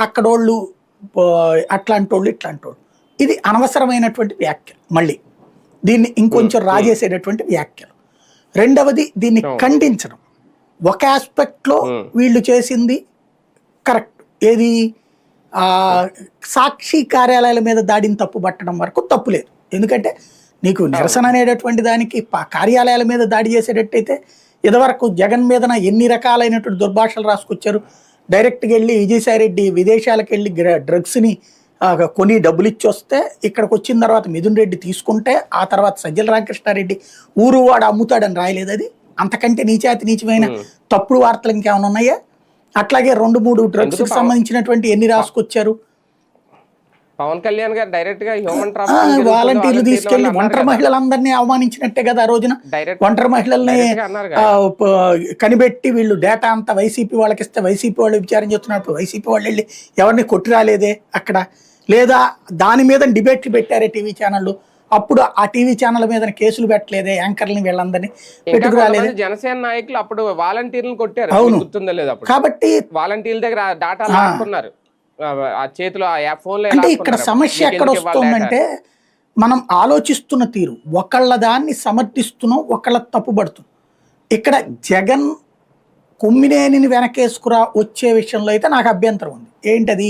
అక్కడోళ్ళు అట్లాంటోళ్ళు ఇట్లాంటోళ్ళు. ఇది అనవసరమైనటువంటి వ్యాఖ్యలు. మళ్ళీ దీన్ని ఇంకొంచెం రాజేసేటటువంటి వ్యాఖ్యలు. రెండవది దీన్ని ఖండించడం. ఒక ఆస్పెక్ట్లో వీళ్ళు చేసింది కరెక్ట్. ఏది సాక్షి కార్యాలయాల మీద దాడిని తప్పు పట్టడం వరకు తప్పు లేదు. ఎందుకంటే నీకు నిరసన అనేటటువంటి దానికి కార్యాలయాల మీద దాడి చేసేటట్టయితే ఇదివరకు జగన్ మీదన ఎన్ని రకాలైనటువంటి దుర్భాషలు రాసుకొచ్చారు. డైరెక్ట్గా వెళ్ళి విజయసాయిరెడ్డి విదేశాలకు వెళ్ళి డ్రగ్స్ని కొని డబ్బులు ఇచ్చి వస్తే ఇక్కడికి వచ్చిన తర్వాత మిథున్ రెడ్డి తీసుకుంటే ఆ తర్వాత సజ్జల రామకృష్ణారెడ్డి ఊరు వాడు అమ్ముతాడని రాయలేదు. అది అంతకంటే నీచమైన తప్పుడు వార్తలు ఇంకేమైనా ఉన్నాయా? అట్లాగే 2-3 డ్రగ్స్ కి సంబంధించినటువంటి ఎన్ని రాసుకొచ్చారు. పవన్ కళ్యాణ్ గారు డైరెక్ట్ గా వాలంటీర్లు తీసుకెళ్లి ఒంటరి మహిళలందరినీ అవమానించినట్టే కదా. ఆ రోజున ఒంటరి మహిళల్ని కనిపెట్టి వీళ్ళు డేటా అంతా వైసీపీ వాళ్ళకి ఇస్తే వైసీపీ వాళ్ళు విచారం చేస్తున్నప్పుడు వైసీపీ వాళ్ళు వెళ్ళి ఎవరిని కొట్టి రాలేదే అక్కడ. లేదా దాని మీద డిబేట్లు పెట్టారే టీవీ ఛానళ్ళు. అప్పుడు ఆ టీవీ ఛానల్ మీద కేసులు పెట్టలేదే యాంకర్ని వీళ్ళందరినీ పెట్టుకురాలేదే. జనసేన నాయకులు అప్పుడు వాలంటీర్లను కొట్టారు. అవును. గుర్తుందా లేదా? కాబట్టి వాలంటీర్ల దగ్గర డేటా లాక్కున్నారు ఆ చేతిలో ఆ ఫోన్. అంటే ఇక్కడ సమస్య ఎక్కడ వస్తుందంటే మనం ఆలోచిస్తున్న తీరు ఒకళ్ళ దాన్ని సమర్థిస్తున్నాం, ఒకళ్ళ తప్పుపడుతున్నాం. ఇక్కడ జగన్ కొమ్మినేనిని వెనకేసుకురా వచ్చే విషయంలో అయితే నాకు అభ్యంతరం ఉంది. ఏంటది?